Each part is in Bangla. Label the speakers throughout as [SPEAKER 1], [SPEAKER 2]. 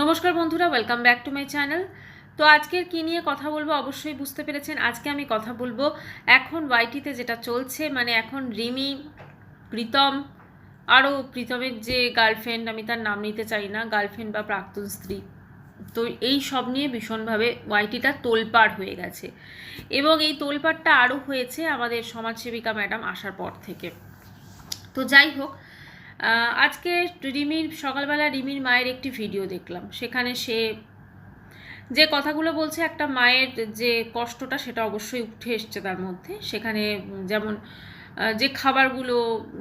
[SPEAKER 1] নমস্কার বন্ধুরা, welcome back to my channel. তো আজকের কী নিয়ে কথা বলবো অবশ্যই বুঝতে পেরেছেন। আজকে আমি কথা বলবো এখন ওয়াইটিতে যেটা চলছে, মানে এখন রিমি, প্রীতম, আরও প্রীতমের যে গার্লফ্রেন্ড, আমি তার নাম নিতে চাই না, গার্লফ্রেন্ড বা প্রাক্তন স্ত্রী, তো এই সব নিয়ে ভীষণভাবে ওয়াইটিটা তোলপাড় হয়ে গেছে। এবং এই তোলপাড়টা আরও হয়েছে আমাদের সমাজসেবিকা ম্যাডাম আসার পর থেকে। তো যাই হোক, আজকে সকালবেলা রিমির মায়ের একটি ভিডিও দেখলাম। সেখানে সে যে কথাগুলো বলছে, একটা মায়ের যে কষ্টটা সেটা অবশ্যই উঠে এসছে তার মধ্যে। সেখানে যেমন যে খাবারগুলো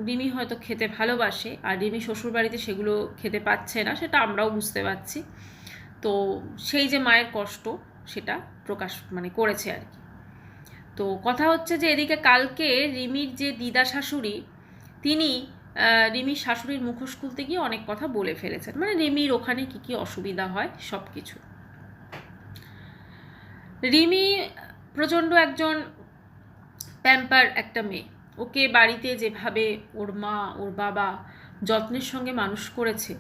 [SPEAKER 1] রিমি হয়তো খেতে ভালোবাসে আর রিমি শ্বশুরবাড়িতে সেগুলো খেতে পাচ্ছে না, সেটা আমরাও বুঝতে পারছি। তো সেই যে মায়ের কষ্ট সেটা প্রকাশ করেছে আর কি। তো কথা হচ্ছে যে এদিকে কালকে রিমির যে দিদা শাশুড়ি, তিনি রিমির শাশুড়ির মুখোশ খুলতে গিয়ে অনেক কথা বলে ফেলেছেন, মানে রিমির ওখানে কি কি অসুবিধা হয় সব কিছু। রিমি প্রচণ্ড একজন প্যাম্পার একটা মেয়ে। ওকে বাড়িতে যেভাবে ওর মা ওর বাবা যত্নের সঙ্গে মানুষ করেছে,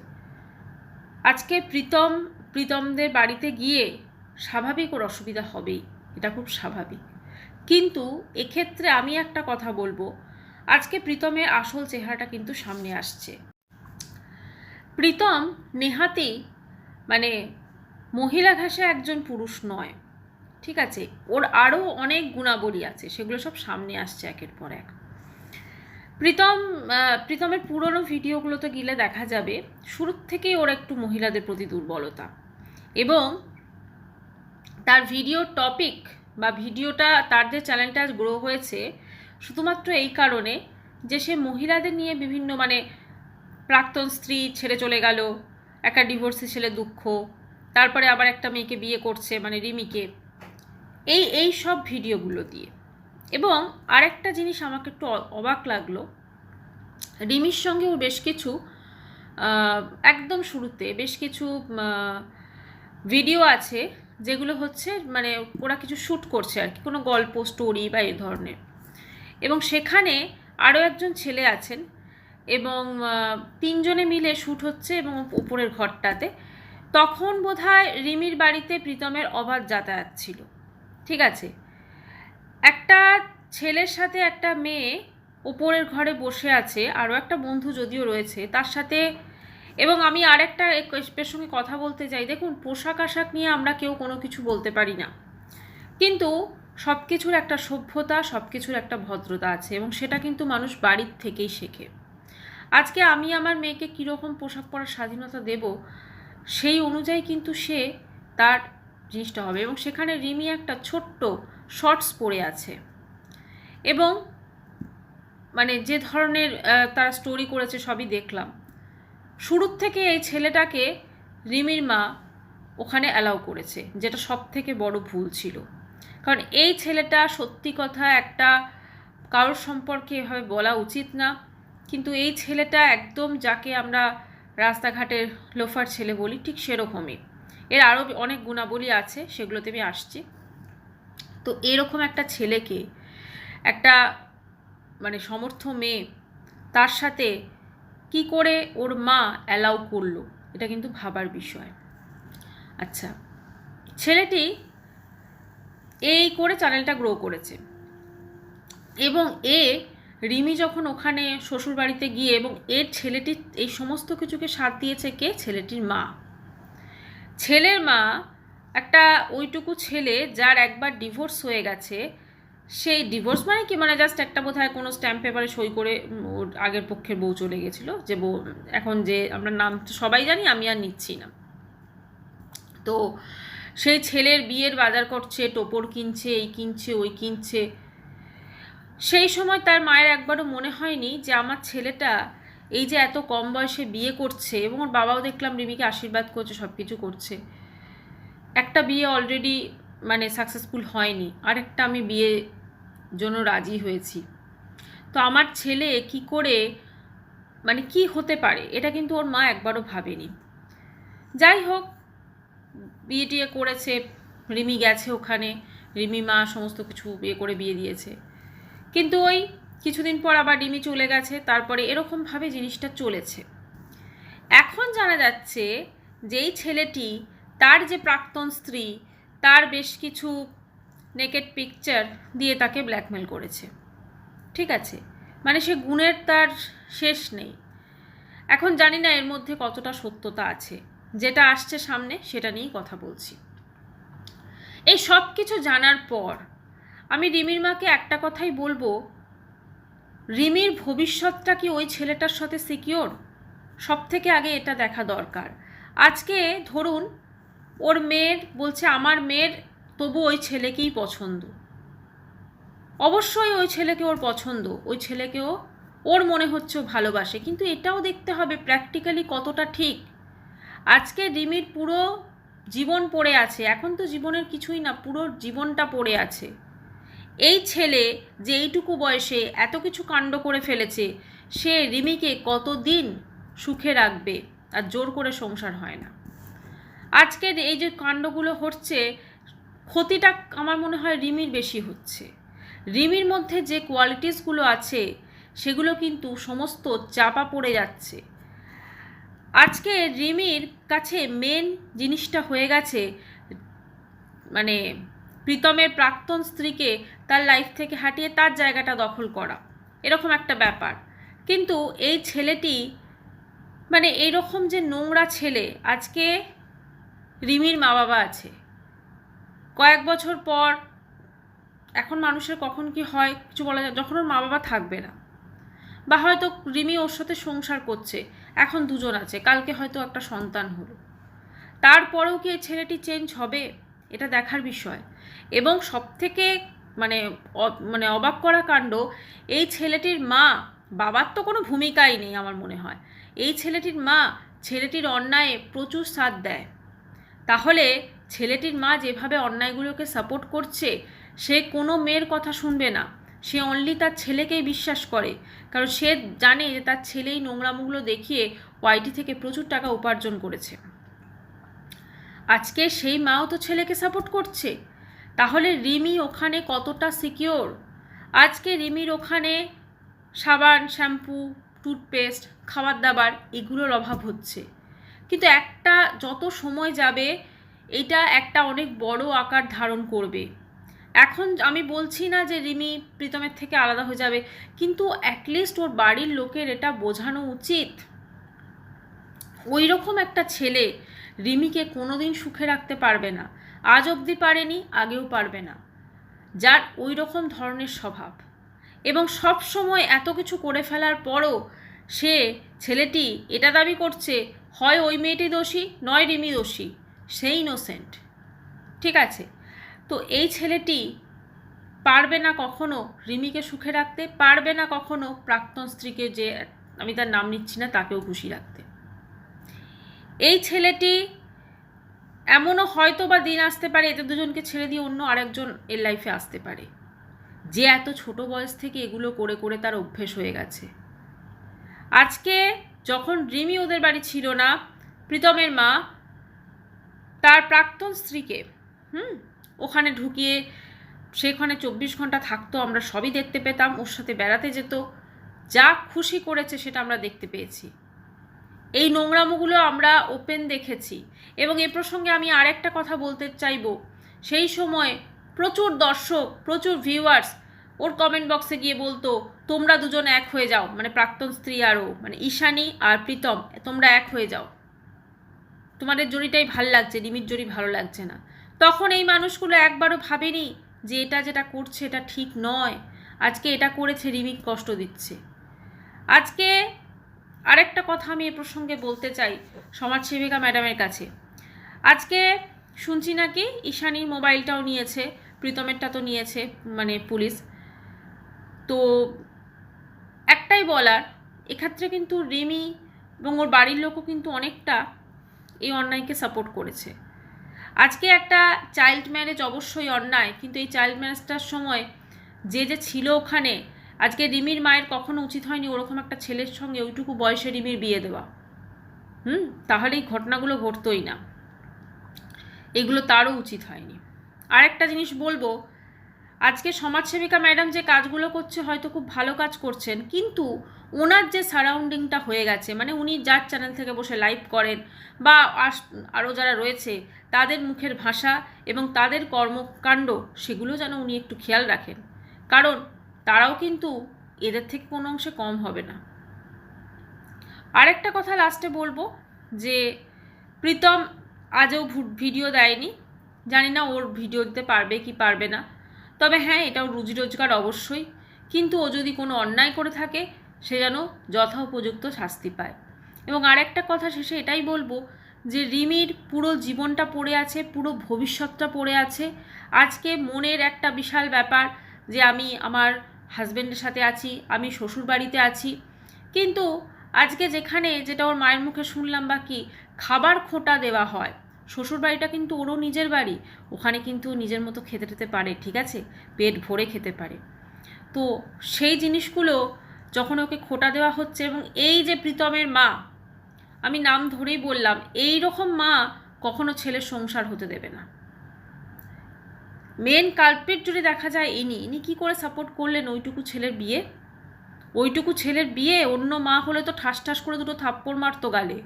[SPEAKER 1] আজকে প্রীতমদের বাড়িতে গিয়ে স্বাভাবিক ওর অসুবিধা হবেই, এটা খুব স্বাভাবিক। কিন্তু এক্ষেত্রে আমি একটা কথা বলবো, আজকে প্রীতমের আসল চেহারাটা কিন্তু সামনে আসছে। প্রীতম নেহাতেই মহিলা ঘাসে একজন পুরুষ নয়, ঠিক আছে? ওর আরও অনেক গুণাবলী আছে, সেগুলো সব সামনে আসছে একের পর এক। প্রীতমের পুরনো ভিডিওগুলোতে গেলে দেখা যাবে শুরুর থেকেই ওর একটু মহিলাদের প্রতি দুর্বলতা, এবং তার ভিডিও টপিক বা ভিডিওটা, তার যে চ্যানেলটা গ্রো হয়েছে শুধুমাত্র এই কারণে যে সে মহিলাদের নিয়ে বিভিন্ন প্রাক্তন স্ত্রী ছেড়ে চলে গেল, একটা ডিভোর্সি ছেলে দুঃখ, তারপরে আবার একটা মেয়েকে বিয়ে করছে রিমিকে, এই সব ভিডিওগুলো দিয়ে। এবং আরেকটা জিনিস আমাকে একটু অবাক লাগলো, রিমির সঙ্গে ওর বেশ কিছু একদম শুরুতে বেশ কিছু ভিডিও আছে যেগুলো হচ্ছে ওরা কিছু শ্যুট করছে আর কি, কোনো গল্প স্টোরি বা এই ধরনের। এবং সেখানে আরও একজন ছেলে আছেন এবং তিনজনে মিলে শ্যুট হচ্ছে এবং উপরের ঘরটাতে। তখন বোধহয় রিমির বাড়িতে প্রীতমের অবাধ যাতায়াত ছিল, ঠিক আছে? একটা ছেলের সাথে একটা মেয়ে ওপরের ঘরে বসে আছে, আরও একটা বন্ধু যদিও রয়েছে তার সাথে। এবং আমি আরেকটা এর সঙ্গে কথা বলতে চাই, দেখুন পোশাক আশাক নিয়ে আমরা কেউ কোনো কিছু বলতে পারি না, কিন্তু সব কিছুর একটা সভ্যতা, সব কিছুর একটা ভদ্রতা আছে, এবং সেটা কিন্তু মানুষ বাড়ির থেকেই শেখে। আজকে আমি আমার মেয়েকে কীরকম পোশাক পরার স্বাধীনতা দেব, সেই অনুযায়ী কিন্তু সে তার জিনিসটা হবে। এবং সেখানে রিমি একটা ছোট্ট শর্টস পরে আছে, এবং যে ধরনের তারা স্টোরি করেছে সবই দেখলাম। শুরুর থেকে এই ছেলেটাকে রিমির মা ওখানে অ্যালাউ করেছে, যেটা সব থেকে বড় ভুল ছিল। কারণ এই ছেলেটা সত্যি কথা একটা কারোর সম্পর্কে এভাবে বলা উচিত না, কিন্তু এই ছেলেটা একদম যাকে আমরা রাস্তাঘাটের লোফার ছেলে বলি, ঠিক সেরকমই। এর আরও অনেক গুণাবলী আছে, সেগুলোতে আমি আসছি। তো এরকম একটা ছেলেকে, একটা সমর্থ মেয়ে, তার সাথে কি করে ওর মা অ্যালাউ করলো, এটা কিন্তু ভাবার বিষয়। আচ্ছা, ছেলেটি এই করে চ্যানেলটা গ্রো করেছে, এবং রিমি যখন ওখানে শ্বশুরবাড়িতে গিয়ে, এবং ছেলেটি এই সমস্ত কিছুকে সাথ দিয়েছে কে? ছেলেটির মা। ছেলের মা একটা ওইটুকু ছেলে যার একবার ডিভোর্স হয়ে গেছে, সেই ডিভোর্স কি জাস্ট একটা বোধহয় কোনো স্ট্যাম্প পেপারে সই করে ওর আগের পক্ষের বউ চলে গেছিলো, যে বউ এখন যে আমরা নাম সবাই জানি, আমি আর নিচ্ছি না। তো সেই ছেলের বিয়ের বাজার করছে, টোপর কিনছে, এই কিনছে ওই কিনছে। সেই সময় তার মায়ের একবারও মনে হয়নি যে আমার ছেলেটা এই যে এত কম বয়সে বিয়ে করছে, এবং ওর বাবাও দেখলাম রিমিকে আশীর্বাদ করছে, সব কিছু করছে। একটা বিয়ে অলরেডি সাকসেসফুল হয়নি, আরেকটা আমি বিয়ে জন্য রাজি হয়েছি। তো আমার ছেলে কি করে কি হতে পারে, এটা কিন্তু ওর মা একবারও ভাবেনি। যাই হোক, বিয়ে টিয়ে করেছে, রিমি গেছে ওখানে, রিমি মা সমস্ত কিছু বিয়ে করে বিয়ে দিয়েছে। কিন্তু ওই কিছুদিন পর আবার রিমি চলে গেছে, তারপরে এরকমভাবে জিনিসটা চলেছে। এখন জানা যাচ্ছে যেই ছেলেটি তার যে প্রাক্তন স্ত্রী তার বেশ কিছু নেকেড পিকচার দিয়ে তাকে ব্ল্যাকমেল করেছে। ঠিক আছে, মানে সে গুণের তার শেষ নেই। এখন জানি না এর মধ্যে কতটা সত্যতা আছে, যেটা আসছে সামনে সেটা নিয়েই কথা বলছি। এই সব কিছু জানার পর আমি রিমির মাকে একটা কথাই বলবো, রিমির ভবিষ্যৎটা কি ওই ছেলেটার সাথে সিকিওর? সব থেকে আগে এটা দেখা দরকার। আজকে ধরুন ওর মেয়ের বলছে আমার মেয়ের তবু ওই ছেলেকেই পছন্দ, অবশ্যই ওই ছেলেকে ওর পছন্দ, ওই ছেলেকেও ওর মনে হচ্ছে ও ভালোবাসে, কিন্তু এটাও দেখতে হবে প্র্যাকটিক্যালি কতটা ঠিক। আজকে রিমির পুরো জীবন পড়ে আছে, এখন তো জীবনের কিছুই না, পুরো জীবনটা পড়ে আছে। এই ছেলে যে এইটুকু বয়সে এত কিছু কাণ্ড করে ফেলেছে, সে রিমিকে কতদিন সুখে রাখবে? আর জোর করে সংসার হয় না। আজকের এই যে কাণ্ডগুলো হচ্ছে, ক্ষতিটা আমার মনে হয় রিমির বেশি হচ্ছে। রিমির মধ্যে যে কোয়ালিটিসগুলো আছে সেগুলো কিন্তু সমস্ত চাপা পড়ে যাচ্ছে। আজকে রিমির কাছে মেন জিনিসটা হয়ে গেছে মানে প্রীতমের প্রাক্তন স্ত্রীকে তার লাইফ থেকে হাঁটিয়ে তার জায়গাটা দখল করা, এরকম একটা ব্যাপার। কিন্তু এই ছেলেটি মানে এইরকম যে নোংরা ছেলে, আজকে রিমির মা বাবা আছে, কয়েক বছর পর এখন মানুষের কখন কি হয় কিছু বলা যায়, যখন ওর মা বাবা থাকবে না, বা হয়তো রিমি ওর সাথে সংসার করছে, এখন দুজন আছে, কালকে হয়তো একটা সন্তান হলো, তারপরেও কি এই ছেলেটি চেঞ্জ হবে? এটা দেখার বিষয়। এবং সবথেকে মানে মানে অবাক করা কাণ্ড, এই ছেলেটির মা, বাবার তো কোনো ভূমিকাই নেই আমার মনে হয়, এই ছেলেটির মা ছেলেটির অন্যায়ে প্রচুর সাথ দেয়। তাহলে ছেলেটির মা যেভাবে অন্যায়গুলোকে সাপোর্ট করছে, সে কোনো মেয়ের কথা শুনবে না, সে অনলি তার ছেলেকেই বিশ্বাস করে, কারণ সে জানে যে তার ছেলেই নোংরামুগুলো দেখিয়ে ওয়াইটি থেকে প্রচুর টাকা উপার্জন করেছে। আজকে সেই মাও তো ছেলেকে সাপোর্ট করছে, তাহলে রিমি ওখানে কতটা সিকিওর? আজকে রিমির ওখানে সাবান, শ্যাম্পু, টুথপেস্ট, খাবার দাবার এগুলোর অভাব হচ্ছে, কিন্তু একটা যত সময় যাবে এটা একটা অনেক বড় আকার ধারণ করবে। এখন আমি বলছি না যে রিমি প্রীতমের থেকে আলাদা হয়ে যাবে, কিন্তু অ্যাটলিস্ট ওর বাড়ির লোকের এটা বোঝানো উচিত। ওই রকম একটা ছেলে রিমিকে কোনোদিন সুখে রাখতে পারবে না, আজ অবধি পারেনি, আগেও পারবে না, যার ওই রকম ধরনের স্বভাব। এবং সব সময় এত কিছু করে ফেলার পরও সে ছেলেটি এটা দাবি করছে হয় ওই মেয়েটি দোষী নয় রিমি দোষী, সে ইনোসেন্ট। ঠিক আছে, তো এই ছেলেটি পারবে না কখনো রিমিকে সুখে রাখতে, পারবে না কখনো প্রাক্তন স্ত্রীকে, যে আমি তার নাম নিচ্ছি না, তাকেও খুশি রাখতে। এই ছেলেটি এমনও হয়তো বা দিন আসতে পারে এদের দুজনকে ছেড়ে দিয়ে অন্য আরেকজন এর লাইফে আসতে পারে, যে এত ছোট বয়স থেকে এগুলো করে করে তার অভ্যেস হয়ে গেছে। আজকে যখন রিমি ওদের বাড়ি ছিল না, প্রীতমের মা তার প্রাক্তন স্ত্রীকে ওখানে ঢুকিয়ে সেখানে 24 ঘন্টা থাকতো, আমরা সবই দেখতে পেতাম, ওর সাথে বেড়াতে যেত, যা খুশি করেছে সেটা আমরা দেখতে পেয়েছি। এই নোংরামোগুলো আমরা ওপেন দেখেছি। এবং এ প্রসঙ্গে আমি আরেকটা কথা বলতে চাইব, সেই সময় প্রচুর দর্শক, প্রচুর ভিউয়ার্স ওর কমেন্ট বক্সে গিয়ে বলতো তোমরা দুজন এক হয়ে যাও, মানে প্রাক্তন স্ত্রী আরও, মানে ঈশানী আর প্রীতম, তোমরা এক হয়ে যাও, তোমাদের জড়িটাই ভাল লাগছে, রিমির জড়ি ভালো লাগছে না। তখন এই মানুষগুলো একবারও ভাবেনি যে এটা যেটা করছে এটা ঠিক নয়, আজকে এটা করেছে রিমিকে কষ্ট দিচ্ছে। আজকে আরেকটা কথা আমি এ প্রসঙ্গে বলতে চাই সমাজসেবিকা ম্যাডামের কাছে। আজকে শুনছি নাকি ঈশানীর মোবাইলটাও নিয়েছে, প্রীতমেরটা তো নিয়েছে মানে পুলিশ। তো একটাই বলার, এক্ষেত্রে কিন্তু রিমি এবং ওর বাড়ির লোকও কিন্তু অনেকটা এই অন্যায়কে সাপোর্ট করেছে। আজকে একটা চাইল্ড ম্যারেজ অবশ্যই অন্যায়, কিন্তু এই চাইল্ড ম্যারেজটার সময় যে যে ছিল ওখানে, আজকে রিমির মায়ের কখনো উচিত হয়নি ওরকম একটা ছেলের সঙ্গে ওইটুকু বয়সে রিমির বিয়ে দেওয়া। তাহলে এই ঘটনাগুলো ঘটতোই না, এগুলো তারও উচিত হয়নি। আর একটা জিনিস বলবো, আজকে সমাজসেবিকা ম্যাডাম যে কাজগুলো করছে হয়তো খুব ভালো কাজ করছেন, কিন্তু ওনার যে সারাউন্ডিংটা হয়ে গেছে, মানে উনি যার চ্যানেল থেকে বসে লাইভ করেন বা আরও যারা রয়েছে তাদের মুখের ভাষা এবং তাদের কর্মকাণ্ড, সেগুলো যেন উনি একটু খেয়াল রাখেন, কারণ তারাও কিন্তু এদের থেকে কোনো অংশে কম হবে না। আরেকটা কথা লাস্টে বলবো যে প্রীতম আজও ভিডিও দেয়নি, জানি না ওর ভিডিও দিতে পারবে কি পারবে না, তবে হ্যাঁ এটাও রুজি রোজগার অবশ্যই, কিন্তু ও যদি কোনো অন্যায় করে থাকে সে যেন যথোপযুক্ত শাস্তি পায়। এবং আরেকটা কথা শেষে এটাই বলবো যে রিমির পুরো জীবনটা পড়ে আছে, পুরো ভবিষ্যৎটা পড়ে আছে। আজকে মনের একটা বিশাল ব্যাপার যে আমি আমার হাজব্যান্ডের সাথে আছি, আমি শ্বশুর বাড়িতে আছি, কিন্তু আজকে যেখানে যেটা ওর মায়ের মুখে শুনলাম বা কি খাবার খোঁটা দেওয়া হয়, শ্বশুর বাড়িটা কিন্তু ওরও নিজের বাড়ি, ওখানে কিন্তু নিজের মতো খেতে টেতে পারে, ঠিক আছে, পেট ভরে খেতে পারে। তো সেই জিনিসগুলো যখন ওকে খোঁটা দেওয়া হচ্ছে, এবং এই যে প্রীতমের মা, আমি নাম ধরেই বললাম, এই রকম মা কখনো ছেলের সংসার হতে দেবে না। মেন কালপ্রিট যদি দেখা যায় ইনি কি করে সাপোর্ট করলেন ওইটুকু ছেলের বিয়ে? ওইটুকু ছেলের বিয়ে অন্য মা হলে তো ঠাস ঠাস করে দুটো থাপ্পড় মারতো গালে।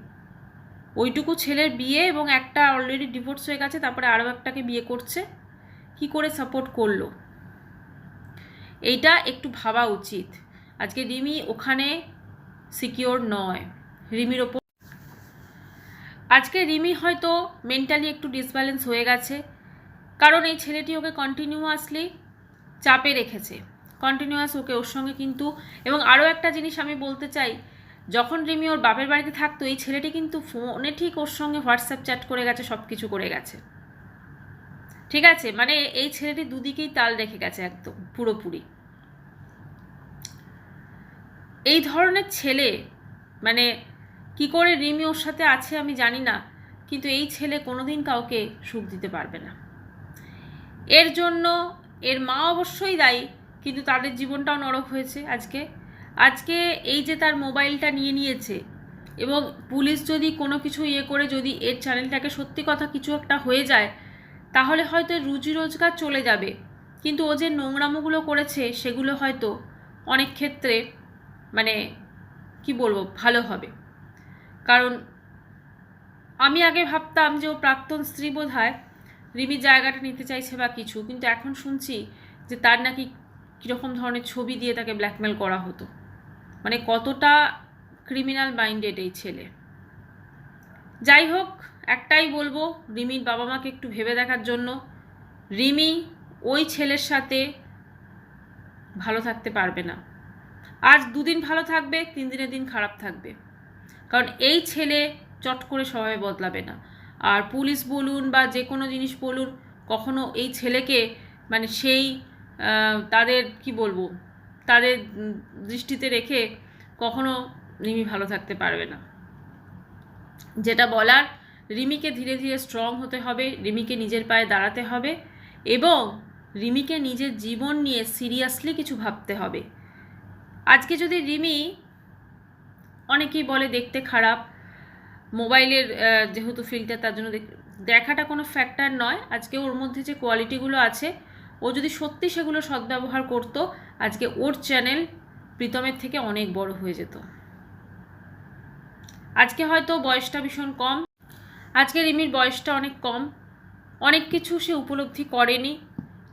[SPEAKER 1] ওইটুকু ছেলের বিয়ে, এবং একটা অলরেডি ডিভোর্স হয়ে গেছে, তারপরে আরও একটাকে বিয়ে করছে, কি করে সাপোর্ট করলো? এইটা একটু ভাবা উচিত। আজকে রিমি ওখানে সিকিওর নয়, রিমির ওপর আজকে রিমি হয়তো মেন্টালি একটু ডিসব্যালেন্স হয়ে গেছে, কারণ এই ছেলেটি ওকে কন্টিনিউয়াসলি চাপে রেখেছে, কন্টিনিউয়াস ওকে ওর সঙ্গে কিন্তু। এবং আরও একটা জিনিস আমি বলতে চাই, যখন রিমি ওর বাপের বাড়িতে থাকতো এই ছেলেটি কিন্তু ফোনে ঠিক ওর সঙ্গে হোয়াটসঅ্যাপ চ্যাট করে গেছে, সব কিছু করে গেছে, ঠিক আছে, মানে এই ছেলেটি দুদিকেই তাল রেখে গেছে একদম পুরোপুরি। এই ধরনের ছেলে মানে কি করে রিমি ওর সাথে আছে আমি জানি না, কিন্তু এই ছেলে কোনোদিন কাউকে সুখ দিতে পারবে না। এর জন্য এর মা অবশ্যই দায়ী, কিন্তু তাদের জীবনটাও নরক হয়েছে। আজকে এই যে তার মোবাইলটা নিয়ে নিয়েছে, এবং পুলিশ যদি কোনো কিছু করে যদি এর চ্যানেলটাকে সত্যি কথা কিছু একটা হয়ে যায়, তাহলে হয়তো রুজি রোজগার চলে যাবে, কিন্তু ও যে নোংরামোগুলো করেছে সেগুলো হয়তো অনেক ক্ষেত্রে মানে কি বলবো ভালো হবে। কারণ আমি আগে ভাবতাম যে ও প্রাক্তন স্ত্রী বোধহয় রিমির জায়গাটা নিতে চাইছে বা কিছু, কিন্তু এখন শুনছি যে তার নাকি কীরকম ধরনের ছবি দিয়ে তাকে ব্ল্যাকমেল করা হতো, মানে কতটা ক্রিমিনাল মাইন্ডেড এই ছেলে। যাই হোক, একটাই বলবো রিমির বাবা মাকে একটু ভেবে দেখার জন্য। রিমি ওই ছেলের সাথে ভালো থাকতে পারবে না, আজ দুদিন ভালো থাকবে, 3 দিনের দিন খারাপ থাকবে, কারণ এই ছেলে চট করে স্বভাবে বদলাবে না। আর পুলিশ বলুন বা যে কোনো জিনিস বলুন, কখনো এই ছেলেকে মানে সেই তাদের কি বলবো তাদের দৃষ্টিতে রেখে কখনো রিমি ভালো থাকতে পারবে না। যেটা বলার, রিমিকে ধীরে ধীরে স্ট্রং হতে হবে, রিমিকে নিজের পায়ে দাঁড়াতে হবে, এবং রিমিকে নিজের জীবন নিয়ে সিরিয়াসলি কিছু ভাবতে হবে। আজকে যদি রিমি, অনেকেই বলে দেখতে খারাপ, মোবাইলের যেহেতু ফিল্টার, তার জন্য দেখাটা কোনো ফ্যাক্টর নয়। আজকে ওর মধ্যে যে কোয়ালিটিগুলো আছে, ও যদি সত্যি সেগুলো সদ্ব্যবহার করতো, আজকে ওর চ্যানেল প্রীতমের থেকে অনেক বড় হয়ে যেত। আজকে হয়তো বয়সটা ভীষণ কম, আজকে রিমির বয়সটা অনেক কম, অনেক কিছু সে উপলব্ধি করেনি।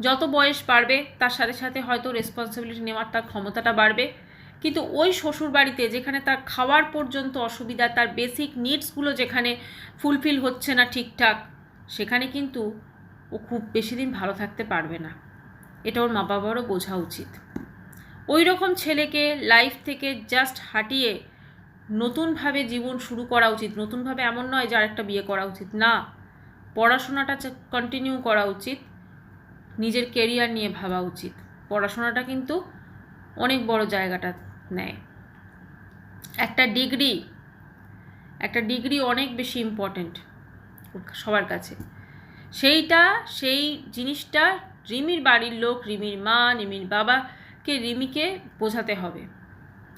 [SPEAKER 1] যত বয়স বাড়বে তার সাথে সাথে হয়তো রেসপন্সিবিলিটি নেওয়ার তার ক্ষমতাটা বাড়বে, কিন্তু ওই শ্বশুর বাড়িতে যেখানে তার খাওয়ার পর্যন্ত অসুবিধা, তার বেসিক নিডসগুলো যেখানে ফুলফিল হচ্ছে না ঠিকঠাক, সেখানে কিন্তু ও খুব বেশি দিন ভালো থাকতে পারবে না। এটা ওর মা বাবারও বোঝা উচিত। ওই রকম ছেলেকে লাইফ থেকে জাস্ট হাঁটিয়ে নতুনভাবে জীবন শুরু করা উচিত। নতুনভাবে এমন নয় যে আরেকটা বিয়ে করা উচিত, না, পড়াশোনাটা কন্টিনিউ করা উচিত, নিজের কেরিয়ার নিয়ে ভাবা উচিত। পড়াশোনাটা কিন্তু অনেক বড় জায়গাটা নেয়। একটা ডিগ্রি অনেক বেশি ইম্পর্টেন্ট সবার কাছে। সেই জিনিসটা রিমির বাড়ির লোক, রিমির মা, রিমির বাবাকে রিমিকে বোঝাতে হবে,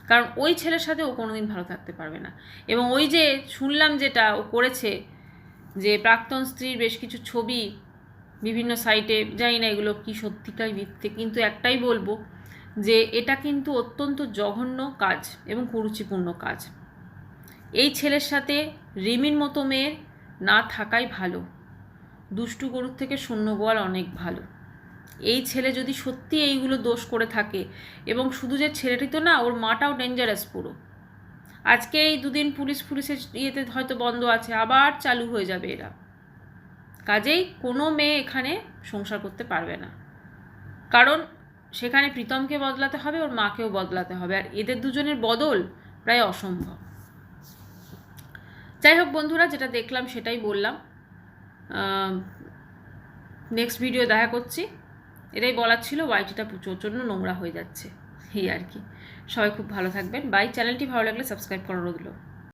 [SPEAKER 1] কারণ ওই ছেলের সাথে ও কোনোদিন ভালো থাকতে পারবে না। এবং ওই যে শুনলাম যেটা ও করেছে, যে প্রাক্তন স্ত্রীর বেশ কিছু ছবি বিভিন্ন সাইটে, জানি না এগুলো কি সত্যিকার মিথ্যে, কিন্তু একটাই বলবো যে এটা কিন্তু অত্যন্ত জঘন্য কাজ এবং কুরুচিপূর্ণ কাজ। এই ছেলের সাথে রিমির মতো মেয়ের না থাকাই ভালো। দুষ্টু গরুর থেকে শূন্য গোয়াল অনেক ভালো। এই ছেলে যদি সত্যি এইগুলো দোষ করে থাকে, এবং শুধু যে ছেলেটি তো না, ওর মাটাও ডেঞ্জারাস পুরো। আজকে এই দুদিন পুলিশের ইয়েতে হয়তো বন্ধ আছে, আবার চালু হয়ে যাবে এরা। কাজেই কোনো মেয়ে এখানে সংসার করতে পারবে না, কারণ সেখানে প্রীতমকে বদলাতে হবে, ওর মাকেও বদলাতে হবে, আর এদের দুজনের বদল প্রায় অসম্ভব। যাই হোক বন্ধুরা, যেটা দেখলাম সেটাই বললাম। নেক্সট ভিডিও দেখা করছি। এটাই বলার ছিল, ওয়াইটিটা প্রচণ্ড নোংরা হয়ে যাচ্ছে, এই আর কি। সবাই খুব ভালো থাকবেন। বাই। চ্যানেলটি ভালো লাগলে সাবস্ক্রাইব করা রইল।